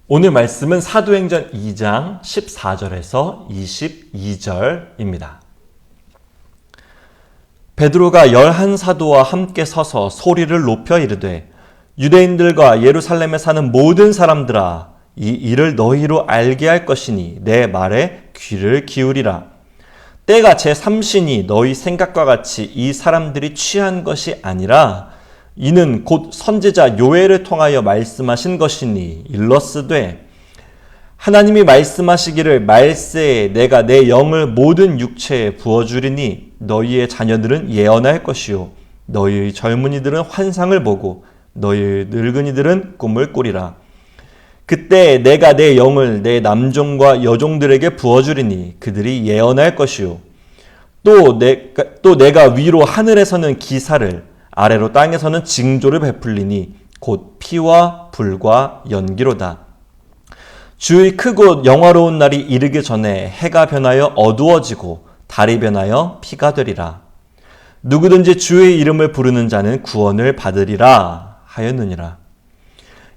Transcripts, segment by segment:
오늘 말씀은 사도행전 2장 14절에서 22절입니다. 베드로가 11사도와 함께 서서 소리를 높여 이르되 유대인들과 예루살렘에 사는 모든 사람들아, 이 일을 너희로 알게 할 것이니 내 말에 귀를 기울이라. 때가 제3신이 너희 생각과 같이 이 사람들이 취한 것이 아니라 이는 곧 선지자 요엘을 통하여 말씀하신 것이니 일러스되 하나님이 말씀하시기를 말세에 내가 내 영을 모든 육체에 부어주리니 너희의 자녀들은 예언할 것이요 너희의 젊은이들은 환상을 보고 너희의 늙은이들은 꿈을 꾸리라. 그때 내가 내 영을 내 남종과 여종들에게 부어주리니 그들이 예언할 것이요 또 내가 위로 하늘에서는 기사를 아래로 땅에서는 징조를 베풀리니 곧 피와 불과 연기로다. 주의 크고 영화로운 날이 이르기 전에 해가 변하여 어두워지고 달이 변하여 피가 되리라. 누구든지 주의 이름을 부르는 자는 구원을 받으리라 하였느니라.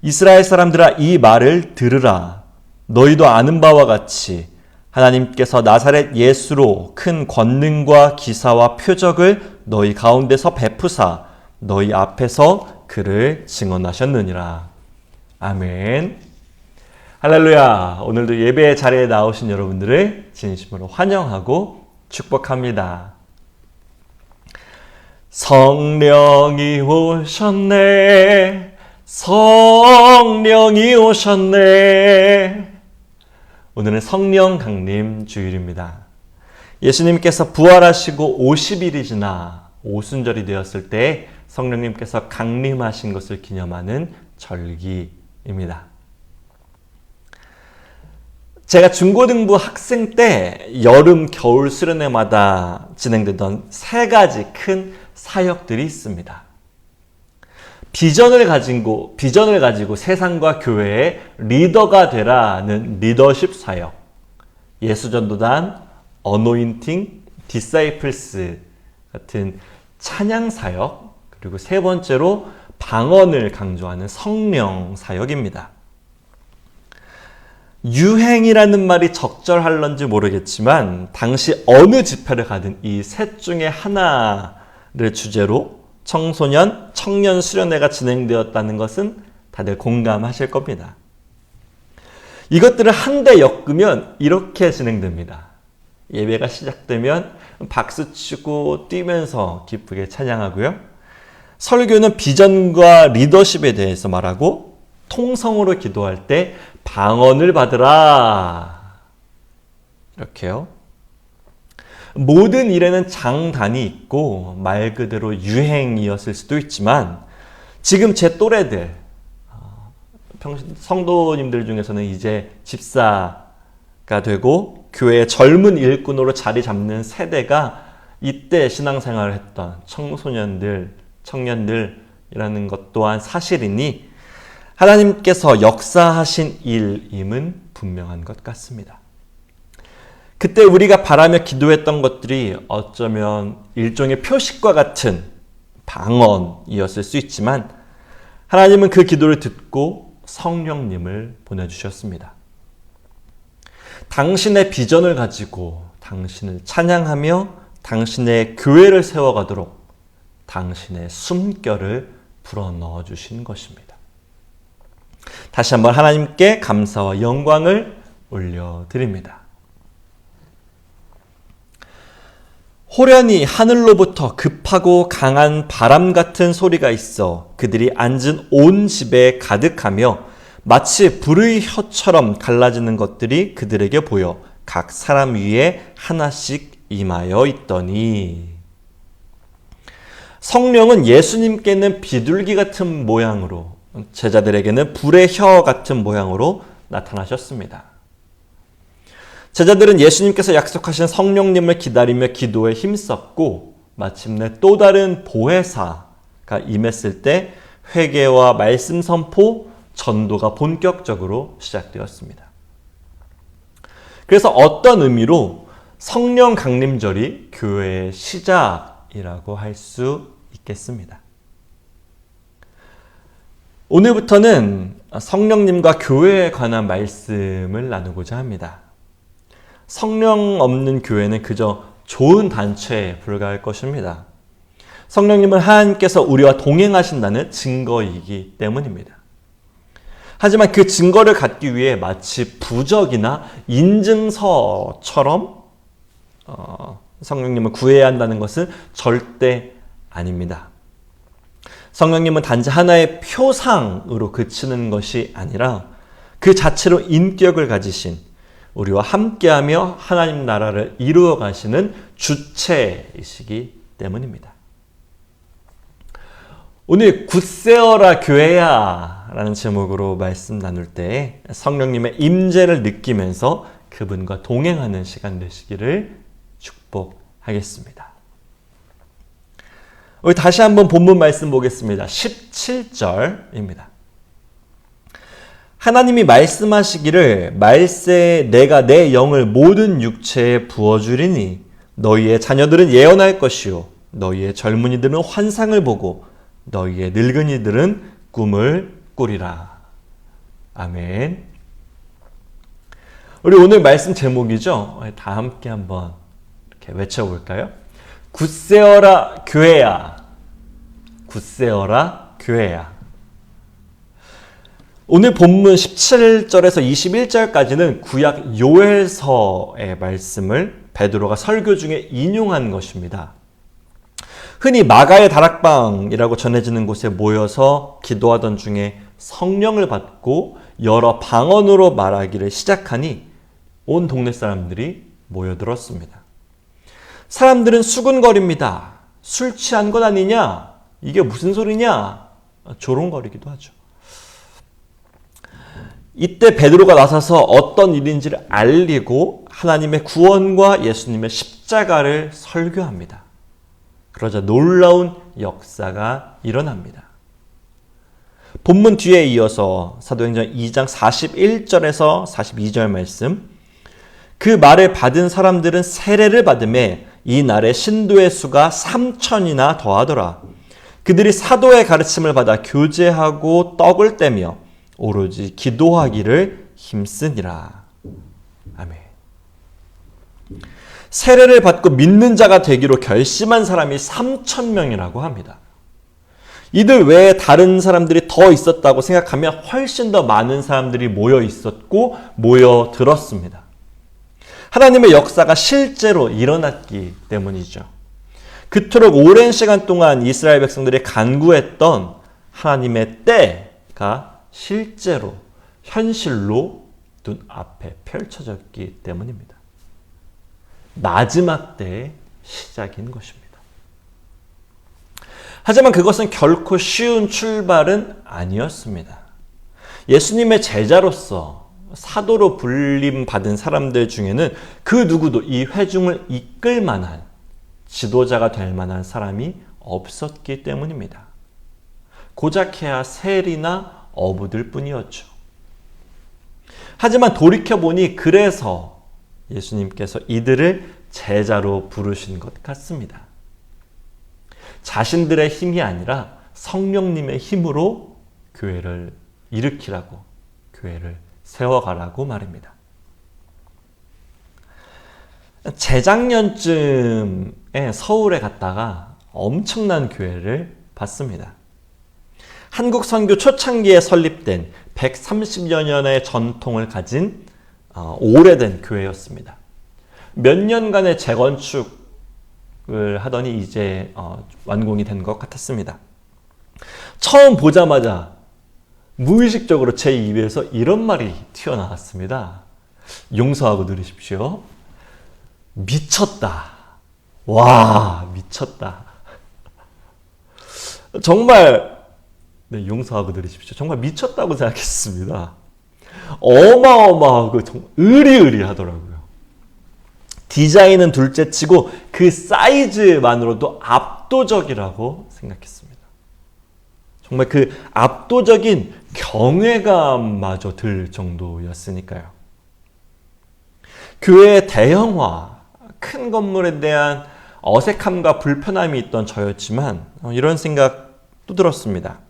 이스라엘 사람들아, 이 말을 들으라. 너희도 아는 바와 같이 하나님께서 나사렛 예수로 큰 권능과 기사와 표적을 너희 가운데서 베푸사 너희 앞에서 그를 증언하셨느니라. 아멘. 할렐루야. 오늘도 예배 자리에 나오신 여러분들을 진심으로 환영하고 축복합니다. 성령이 오셨네. 성령이 오셨네. 오늘은 성령 강림 주일입니다. 예수님께서 부활하시고 50일이 지나 오순절이 되었을 때 성령님께서 강림하신 것을 기념하는 절기입니다. 제가 중고등부 학생 때 여름, 겨울 수련회마다 진행되던 세 가지 큰 사역들이 있습니다. 비전을 가지고 세상과 교회의 리더가 되라는 리더십 사역, 예수전도단, 어노인팅, 디사이플스 같은 찬양 사역, 그리고 세 번째로 방언을 강조하는 성령 사역입니다. 유행이라는 말이 적절할런지 모르겠지만 당시 어느 집회를 가든 이 셋 중에 하나를 주제로 청소년, 청년 수련회가 진행되었다는 것은 다들 공감하실 겁니다. 이것들을 한데 엮으면 이렇게 진행됩니다. 예배가 시작되면 박수치고 뛰면서 기쁘게 찬양하고요. 설교는 비전과 리더십에 대해서 말하고 통성으로 기도할 때 방언을 받으라. 이렇게요. 모든 일에는 장단이 있고 말 그대로 유행이었을 수도 있지만 지금 제 또래들, 성도님들 중에서는 이제 집사가 되고 교회의 젊은 일꾼으로 자리 잡는 세대가 이때 신앙생활을 했던 청소년들, 청년들이라는 것 또한 사실이니 하나님께서 역사하신 일임은 분명한 것 같습니다. 그때 우리가 바라며 기도했던 것들이 어쩌면 일종의 표식과 같은 방언이었을 수 있지만 하나님은 그 기도를 듣고 성령님을 보내주셨습니다. 당신의 비전을 가지고 당신을 찬양하며 당신의 교회를 세워가도록 당신의 숨결을 불어넣어 주신 것입니다. 다시 한번 하나님께 감사와 영광을 올려드립니다. 호련히 하늘로부터 급하고 강한 바람 같은 소리가 있어 그들이 앉은 온 집에 가득하며 마치 불의 혀처럼 갈라지는 것들이 그들에게 보여 각 사람 위에 하나씩 임하여 있더니. 성령은 예수님께는 비둘기 같은 모양으로, 제자들에게는 불의 혀 같은 모양으로 나타나셨습니다. 제자들은 예수님께서 약속하신 성령님을 기다리며 기도에 힘썼고 마침내 또 다른 보혜사가 임했을 때 회개와 말씀 선포, 전도가 본격적으로 시작되었습니다. 그래서 어떤 의미로 성령 강림절이 교회의 시작이라고 할 수 있겠습니다. 오늘부터는 성령님과 교회에 관한 말씀을 나누고자 합니다. 성령 없는 교회는 그저 좋은 단체에 불과할 것입니다. 성령님은 하나님께서 우리와 동행하신다는 증거이기 때문입니다. 하지만 그 증거를 갖기 위해 마치 부적이나 인증서처럼 성령님을 구해야 한다는 것은 절대 아닙니다. 성령님은 단지 하나의 표상으로 그치는 것이 아니라 그 자체로 인격을 가지신 우리와 함께하며 하나님 나라를 이루어 가시는 주체이시기 때문입니다. 오늘 굳세어라 교회야 라는 제목으로 말씀 나눌 때 성령님의 임재를 느끼면서 그분과 동행하는 시간 되시기를 축복하겠습니다. 우리 다시 한번 본문 말씀 보겠습니다. 17절입니다. 하나님이 말씀하시기를 말세에 내가 내 영을 모든 육체에 부어주리니 너희의 자녀들은 예언할 것이요 너희의 젊은이들은 환상을 보고 너희의 늙은이들은 꿈을 꾸리라. 아멘. 우리 오늘 말씀 제목이죠. 다 함께 한번 이렇게 외쳐볼까요? 굳세어라 교회야. 굳세어라 교회야. 오늘 본문 17절에서 21절까지는 구약 요엘서의 말씀을 베드로가 설교 중에 인용한 것입니다. 흔히 마가의 다락방이라고 전해지는 곳에 모여서 기도하던 중에 성령을 받고 여러 방언으로 말하기를 시작하니 온 동네 사람들이 모여들었습니다. 사람들은 수군거립니다. 술 취한 것 아니냐? 이게 무슨 소리냐? 조롱거리기도 하죠. 이때 베드로가 나서서 어떤 일인지를 알리고 하나님의 구원과 예수님의 십자가를 설교합니다. 그러자 놀라운 역사가 일어납니다. 본문 뒤에 이어서 사도행전 2장 41절에서 42절 말씀, 그 말을 받은 사람들은 세례를 받음에 이 날에 신도의 수가 3,000이나 더하더라. 그들이 사도의 가르침을 받아 교제하고 떡을 떼며 오로지 기도하기를 힘쓰니라. 아멘. 세례를 받고 믿는 자가 되기로 결심한 사람이 3,000명이라고 합니다. 이들 외에 다른 사람들이 더 있었다고 생각하면 훨씬 더 많은 사람들이 모여 있었고 모여들었습니다. 하나님의 역사가 실제로 일어났기 때문이죠. 그토록 오랜 시간 동안 이스라엘 백성들이 간구했던 하나님의 때가 실제로 현실로 눈앞에 펼쳐졌기 때문입니다. 마지막 때의 시작인 것입니다. 하지만 그것은 결코 쉬운 출발은 아니었습니다. 예수님의 제자로서 사도로 불림받은 사람들 중에는 그 누구도 이 회중을 이끌 만한 지도자가 될 만한 사람이 없었기 때문입니다. 고작해야 세리나 어부들 뿐이었죠. 하지만 돌이켜보니 그래서 예수님께서 이들을 제자로 부르신 것 같습니다. 자신들의 힘이 아니라 성령님의 힘으로 교회를 일으키라고, 교회를 세워가라고 말입니다. 재작년쯤에 서울에 갔다가 엄청난 교회를 봤습니다. 한국 선교 초창기에 설립된 130여 년의 전통을 가진 오래된 교회였습니다. 몇 년간의 재건축을 하더니 이제 완공이 된 것 같았습니다. 처음 보자마자 무의식적으로 제 입에서 이런 말이 튀어나왔습니다. 용서하고 들으십시오. 미쳤다. 와, 미쳤다. 정말 용서하고 들으십시오. 정말 미쳤다고 생각했습니다. 어마어마하고 정말 으리으리하더라고요. 디자인은 둘째치고 그 사이즈만으로도 압도적이라고 생각했습니다. 정말 그 압도적인 경외감마저 들 정도였으니까요. 교회의 대형화, 큰 건물에 대한 어색함과 불편함이 있던 저였지만 이런 생각도 들었습니다.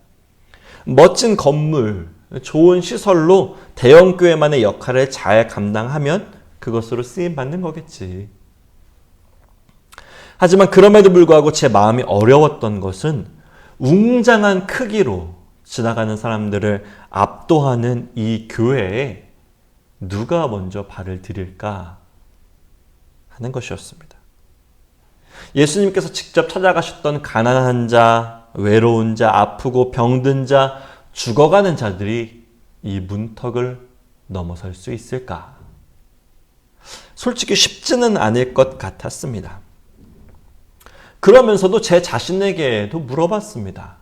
멋진 건물, 좋은 시설로 대형 교회만의 역할을 잘 감당하면 그것으로 쓰임받는 거겠지. 하지만 그럼에도 불구하고 제 마음이 어려웠던 것은 웅장한 크기로 지나가는 사람들을 압도하는 이 교회에 누가 먼저 발을 들일까 하는 것이었습니다. 예수님께서 직접 찾아가셨던 가난한 자, 외로운 자, 아프고 병든 자, 죽어가는 자들이 이 문턱을 넘어설 수 있을까? 솔직히 쉽지는 않을 것 같았습니다. 그러면서도 제 자신에게도 물어봤습니다.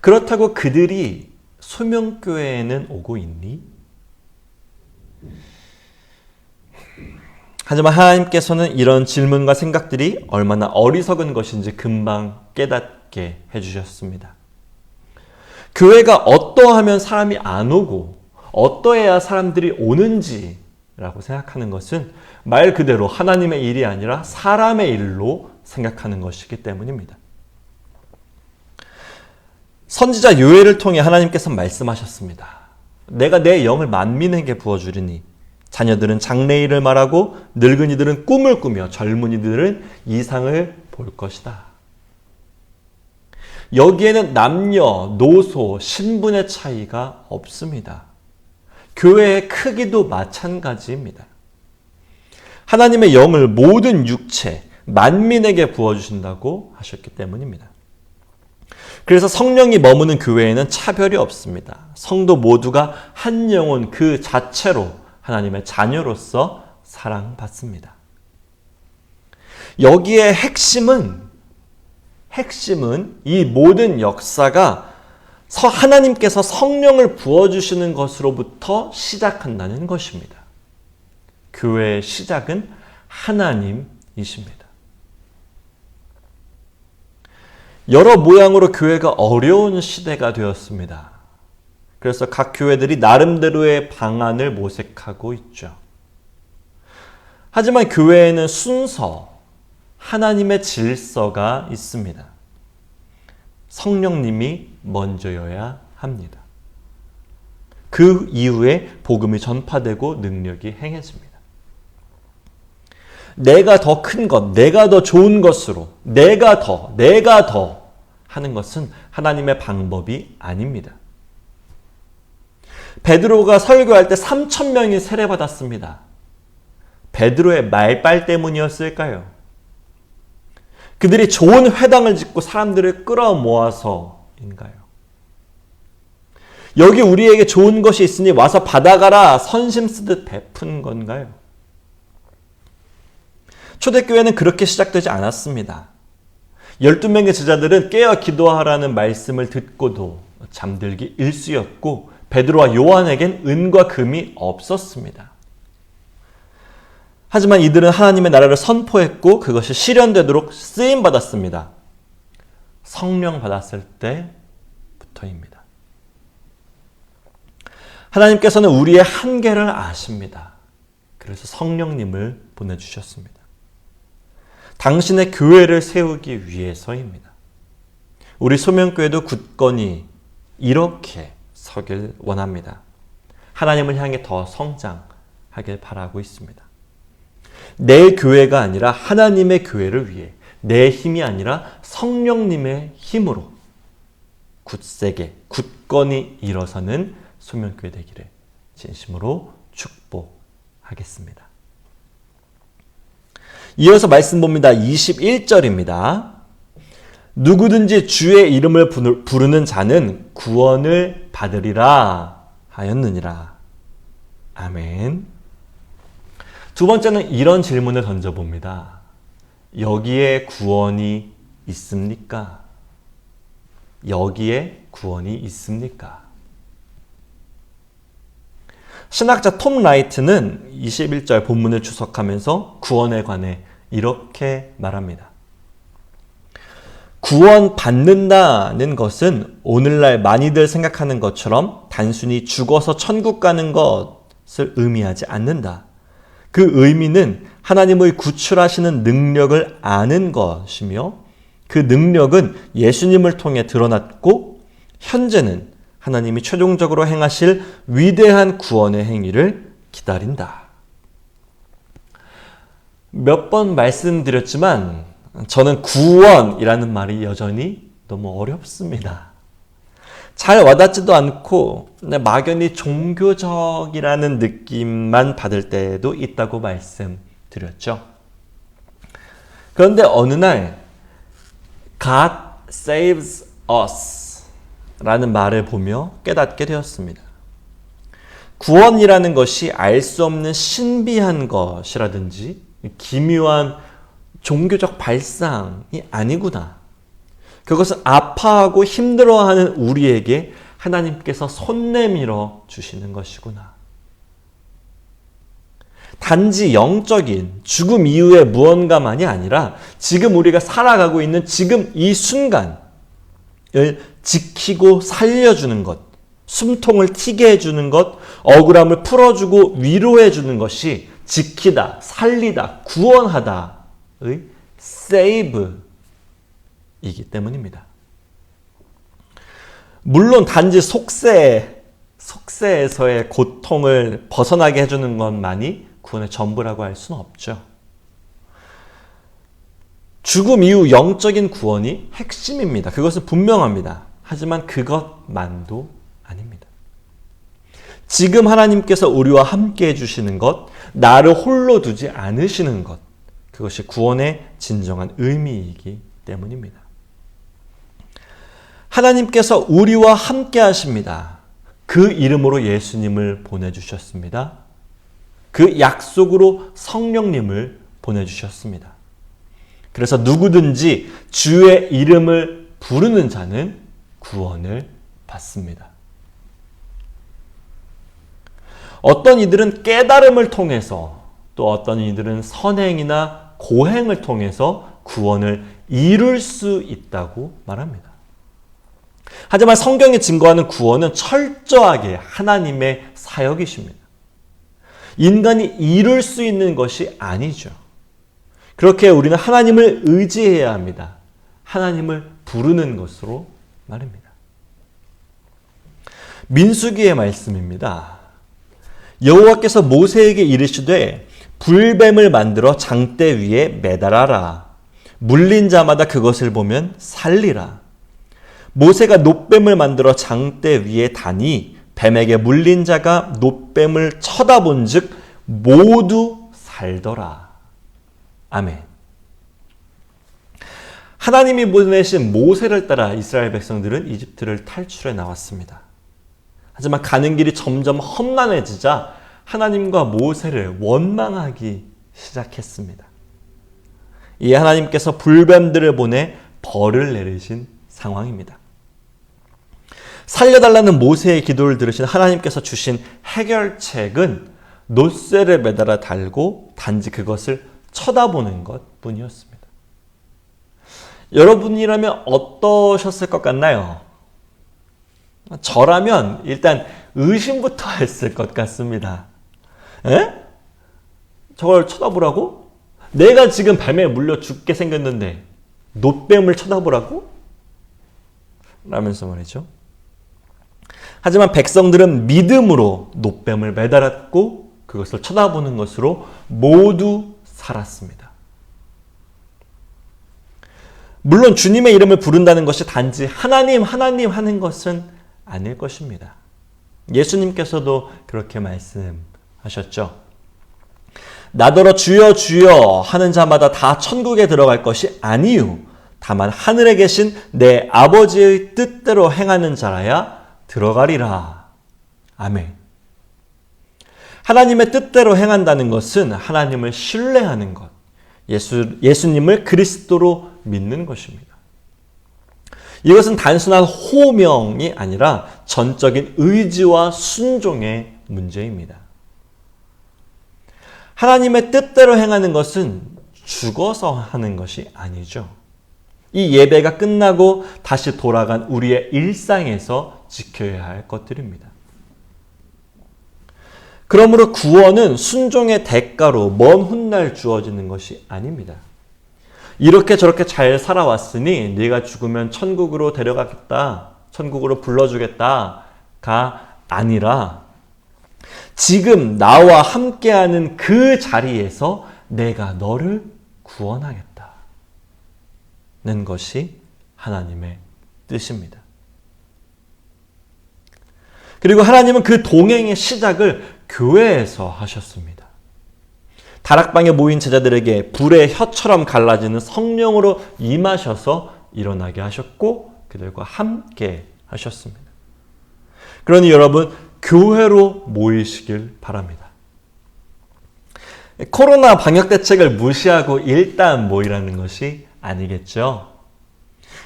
그렇다고 그들이 소명교회에는 오고 있니? 하지만 하나님께서는 이런 질문과 생각들이 얼마나 어리석은 것인지 금방 깨닫게 해주셨습니다. 교회가 어떠하면 사람이 안 오고 어떠해야 사람들이 오는지라고 생각하는 것은 말 그대로 하나님의 일이 아니라 사람의 일로 생각하는 것이기 때문입니다. 선지자 요엘을 통해 하나님께서 말씀하셨습니다. 내가 내 영을 만민에게 부어주리니 자녀들은 장래일을 말하고 늙은이들은 꿈을 꾸며 젊은이들은 이상을 볼 것이다. 여기에는 남녀, 노소, 신분의 차이가 없습니다. 교회의 크기도 마찬가지입니다. 하나님의 영을 모든 육체, 만민에게 부어주신다고 하셨기 때문입니다. 그래서 성령이 머무는 교회에는 차별이 없습니다. 성도 모두가 한 영혼 그 자체로 하나님의 자녀로서 사랑받습니다. 여기에 핵심은 이 모든 역사가 하나님께서 성령을 부어주시는 것으로부터 시작한다는 것입니다. 교회의 시작은 하나님이십니다. 여러 모양으로 교회가 어려운 시대가 되었습니다. 그래서 각 교회들이 나름대로의 방안을 모색하고 있죠. 하지만 교회에는 순서, 하나님의 질서가 있습니다. 성령님이 먼저여야 합니다. 그 이후에 복음이 전파되고 능력이 행해집니다. 내가 더 큰 것, 내가 더 좋은 것으로 내가 더 하는 것은 하나님의 방법이 아닙니다. 베드로가 설교할 때 3,000명이 세례받았습니다. 베드로의 말빨 때문이었을까요? 그들이 좋은 회당을 짓고 사람들을 끌어모아서인가요? 여기 우리에게 좋은 것이 있으니 와서 받아가라 선심 쓰듯 베푼 건가요? 초대교회는 그렇게 시작되지 않았습니다. 12명의 제자들은 깨어 기도하라는 말씀을 듣고도 잠들기 일쑤였고 베드로와 요한에겐 은과 금이 없었습니다. 하지만 이들은 하나님의 나라를 선포했고 그것이 실현되도록 쓰임받았습니다. 성령 받았을 때부터입니다. 하나님께서는 우리의 한계를 아십니다. 그래서 성령님을 보내주셨습니다. 당신의 교회를 세우기 위해서입니다. 우리 소명교회도 굳건히 이렇게 서길 원합니다. 하나님을 향해 더 성장하길 바라고 있습니다. 내 교회가 아니라 하나님의 교회를 위해 내 힘이 아니라 성령님의 힘으로 굳세게 굳건히 일어서는 소명교회 되기를 진심으로 축복하겠습니다. 이어서 말씀 봅니다. 21절입니다. 누구든지 주의 이름을 부르는 자는 구원을 받으리라 하였느니라. 아멘. 두 번째는 이런 질문을 던져봅니다. 여기에 구원이 있습니까? 여기에 구원이 있습니까? 신학자 톰 라이트는 21절 본문을 추석하면서 구원에 관해 이렇게 말합니다. 구원받는다는 것은 오늘날 많이들 생각하는 것처럼 단순히 죽어서 천국 가는 것을 의미하지 않는다. 그 의미는 하나님의 구출하시는 능력을 아는 것이며 그 능력은 예수님을 통해 드러났고 현재는 하나님이 최종적으로 행하실 위대한 구원의 행위를 기다린다. 몇 번 말씀드렸지만 저는 구원이라는 말이 여전히 너무 어렵습니다. 잘 와닿지도 않고 막연히 종교적이라는 느낌만 받을 때도 있다고 말씀드렸죠. 그런데 어느 날 God saves us 라는 말을 보며 깨닫게 되었습니다. 구원이라는 것이 알 수 없는 신비한 것이라든지 기묘한 종교적 발상이 아니구나. 그것은 아파하고 힘들어하는 우리에게 하나님께서 손 내밀어 주시는 것이구나. 단지 영적인 죽음 이후의 무언가만이 아니라 지금 우리가 살아가고 있는 지금 이 순간을 지키고 살려주는 것, 숨통을 튀게 해주는 것, 억울함을 풀어주고 위로해주는 것이 지키다, 살리다, 구원하다의 세이브이기 때문입니다. 물론 단지 속세에서의 고통을 벗어나게 해주는 것만이 구원의 전부라고 할 수는 없죠. 죽음 이후 영적인 구원이 핵심입니다. 그것은 분명합니다. 하지만 그것만도 아닙니다. 지금 하나님께서 우리와 함께 해주시는 것, 나를 홀로 두지 않으시는 것, 그것이 구원의 진정한 의미이기 때문입니다. 하나님께서 우리와 함께 하십니다. 그 이름으로 예수님을 보내주셨습니다. 그 약속으로 성령님을 보내주셨습니다. 그래서 누구든지 주의 이름을 부르는 자는 구원을 받습니다. 어떤 이들은 깨달음을 통해서 또 어떤 이들은 선행이나 고행을 통해서 구원을 이룰 수 있다고 말합니다. 하지만 성경이 증거하는 구원은 철저하게 하나님의 사역이십니다. 인간이 이룰 수 있는 것이 아니죠. 그렇게 우리는 하나님을 의지해야 합니다. 하나님을 부르는 것으로 말입니다. 민수기의 말씀입니다. 여호와께서 모세에게 이르시되 불뱀을 만들어 장대 위에 매달아라. 물린 자마다 그것을 보면 살리라. 모세가 놋뱀을 만들어 장대 위에 다니 뱀에게 물린 자가 놋뱀을 쳐다본 즉 모두 살더라. 아멘. 하나님이 보내신 모세를 따라 이스라엘 백성들은 이집트를 탈출해 나왔습니다. 하지만 가는 길이 점점 험난해지자 하나님과 모세를 원망하기 시작했습니다. 이에 하나님께서 불뱀들을 보내 벌을 내리신 상황입니다. 살려달라는 모세의 기도를 들으신 하나님께서 주신 해결책은 놋쇠를 매달아 달고 단지 그것을 쳐다보는 것 뿐이었습니다. 여러분이라면 어떠셨을 것 같나요? 저라면 일단 의심부터 했을 것 같습니다. 에? 저걸 쳐다보라고? 내가 지금 뱀에 물려 죽게 생겼는데 놋뱀을 쳐다보라고? 라면서 말이죠. 하지만 백성들은 믿음으로 놋뱀을 매달았고 그것을 쳐다보는 것으로 모두 살았습니다. 물론 주님의 이름을 부른다는 것이 단지 하나님, 하나님 하는 것은 아닐 것입니다. 예수님께서도 그렇게 말씀하셨죠. 나더러 주여 주여 하는 자마다 다 천국에 들어갈 것이 아니요 다만 하늘에 계신 내 아버지의 뜻대로 행하는 자라야 들어가리라. 아멘. 하나님의 뜻대로 행한다는 것은 하나님을 신뢰하는 것, 예수님을 그리스도로 믿는 것입니다. 이것은 단순한 호명이 아니라 전적인 의지와 순종의 문제입니다. 하나님의 뜻대로 행하는 것은 죽어서 하는 것이 아니죠. 이 예배가 끝나고 다시 돌아간 우리의 일상에서 지켜야 할 것들입니다. 그러므로 구원은 순종의 대가로 먼 훗날 주어지는 것이 아닙니다. 이렇게 저렇게 잘 살아왔으니 네가 죽으면 천국으로 데려가겠다. 천국으로 불러주겠다가 아니라 지금 나와 함께하는 그 자리에서 내가 너를 구원하겠다는 것이 하나님의 뜻입니다. 그리고 하나님은 그 동행의 시작을 교회에서 하셨습니다. 다락방에 모인 제자들에게 불의 혀처럼 갈라지는 성령으로 임하셔서 일어나게 하셨고 그들과 함께 하셨습니다. 그러니 여러분, 교회로 모이시길 바랍니다. 코로나 방역 대책을 무시하고 일단 모이라는 것이 아니겠죠.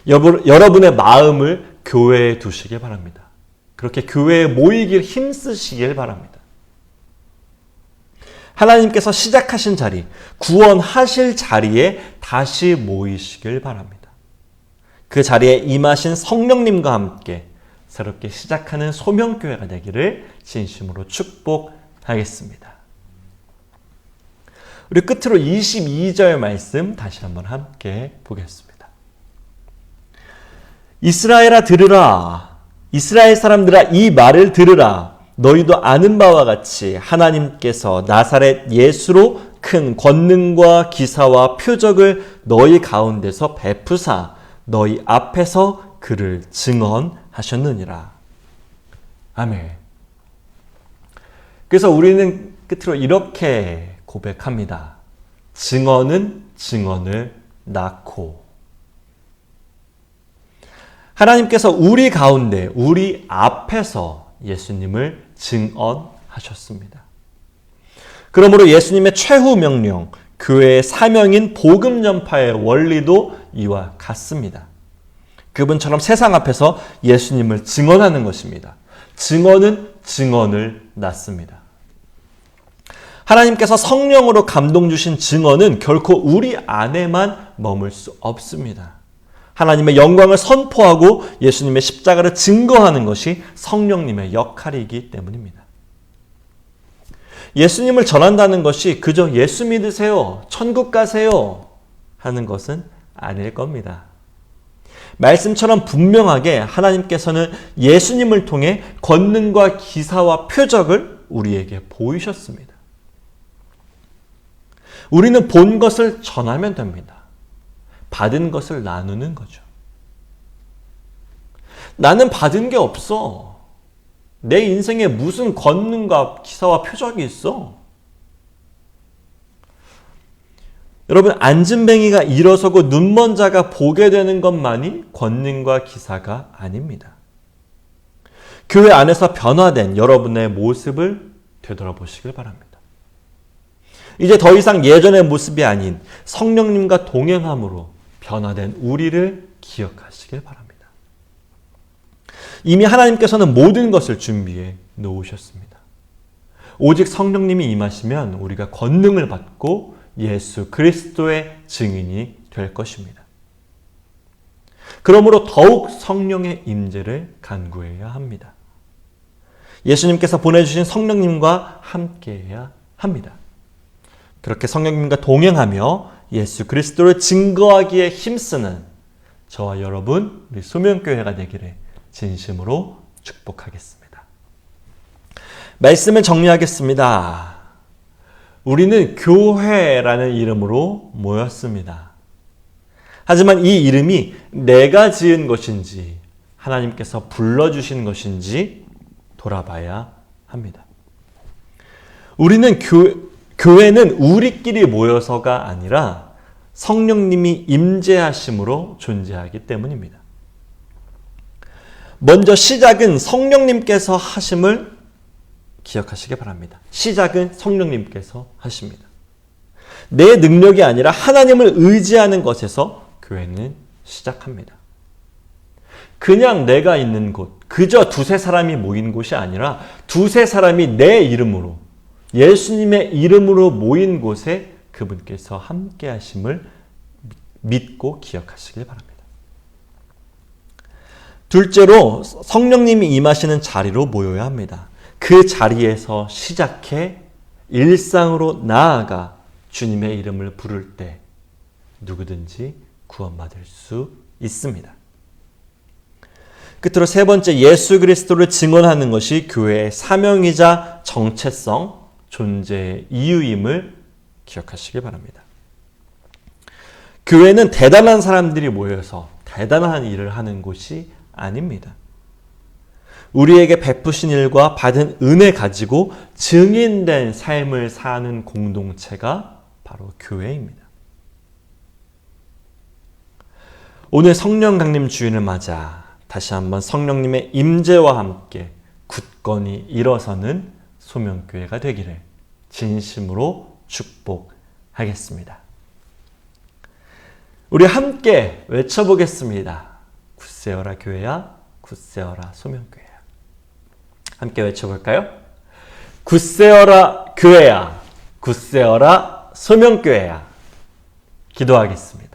여러분의 마음을 교회에 두시길 바랍니다. 그렇게 교회에 모이길 힘쓰시길 바랍니다. 하나님께서 시작하신 자리, 구원하실 자리에 다시 모이시길 바랍니다. 그 자리에 임하신 성령님과 함께 새롭게 시작하는 소명교회가 되기를 진심으로 축복하겠습니다. 우리 끝으로 22절 말씀 다시 한번 함께 보겠습니다. 이스라엘아 들으라. 이스라엘 사람들아 이 말을 들으라. 너희도 아는 바와 같이 하나님께서 나사렛 예수로 큰 권능과 기사와 표적을 너희 가운데서 베푸사 너희 앞에서 그를 증언하셨느니라. 아멘. 그래서 우리는 끝으로 이렇게 고백합니다. 증언은 증언을 낳고. 하나님께서 우리 가운데, 우리 앞에서 예수님을 증언하셨습니다. 그러므로 예수님의 최후 명령, 교회의 사명인 복음 전파의 원리도 이와 같습니다. 그분처럼 세상 앞에서 예수님을 증언하는 것입니다. 증언은 증언을 낳습니다. 하나님께서 성령으로 감동 주신 증언은 결코 우리 안에만 머물 수 없습니다. 하나님의 영광을 선포하고 예수님의 십자가를 증거하는 것이 성령님의 역할이기 때문입니다. 예수님을 전한다는 것이 그저 예수 믿으세요, 천국 가세요 하는 것은 아닐 겁니다. 말씀처럼 분명하게 하나님께서는 예수님을 통해 권능과 기사와 표적을 우리에게 보이셨습니다. 우리는 본 것을 전하면 됩니다. 받은 것을 나누는 거죠. 나는 받은 게 없어. 내 인생에 무슨 권능과 기사와 표적이 있어? 여러분, 앉은뱅이가 일어서고 눈먼 자가 보게 되는 것만이 권능과 기사가 아닙니다. 교회 안에서 변화된 여러분의 모습을 되돌아보시길 바랍니다. 이제 더 이상 예전의 모습이 아닌 성령님과 동행함으로 변화된 우리를 기억하시길 바랍니다. 이미 하나님께서는 모든 것을 준비해 놓으셨습니다. 오직 성령님이 임하시면 우리가 권능을 받고 예수 그리스도의 증인이 될 것입니다. 그러므로 더욱 성령의 임재를 간구해야 합니다. 예수님께서 보내주신 성령님과 함께해야 합니다. 그렇게 성령님과 동행하며 예수 그리스도를 증거하기에 힘쓰는 저와 여러분, 우리 소명교회가 되기를 진심으로 축복하겠습니다. 말씀을 정리하겠습니다. 우리는 교회라는 이름으로 모였습니다. 하지만 이 이름이 내가 지은 것인지 하나님께서 불러주신 것인지 돌아봐야 합니다. 우리는 교회는 우리끼리 모여서가 아니라 성령님이 임재하심으로 존재하기 때문입니다. 먼저 시작은 성령님께서 하심을 기억하시기 바랍니다. 시작은 성령님께서 하십니다. 내 능력이 아니라 하나님을 의지하는 것에서 교회는 시작합니다. 그냥 내가 있는 곳, 그저 두세 사람이 모인 곳이 아니라 두세 사람이 내 이름으로, 예수님의 이름으로 모인 곳에 그분께서 함께 하심을 믿고 기억하시길 바랍니다. 둘째로 성령님이 임하시는 자리로 모여야 합니다. 그 자리에서 시작해 일상으로 나아가 주님의 이름을 부를 때 누구든지 구원받을 수 있습니다. 끝으로 세 번째, 예수 그리스도를 증언하는 것이 교회의 사명이자 정체성, 존재의 이유임을 기억하시기 바랍니다. 교회는 대단한 사람들이 모여서 대단한 일을 하는 곳이 아닙니다. 우리에게 베푸신 일과 받은 은혜 가지고 증인된 삶을 사는 공동체가 바로 교회입니다. 오늘 성령 강림 주일을 맞아 다시 한번 성령님의 임재와 함께 굳건히 일어서는 소명교회가 되기를 진심으로 축복하겠습니다. 우리 함께 외쳐보겠습니다. 굳세어라 교회야, 굳세어라 소명교회야. 함께 외쳐볼까요? 굳세어라 교회야, 굳세어라 소명교회야. 기도하겠습니다.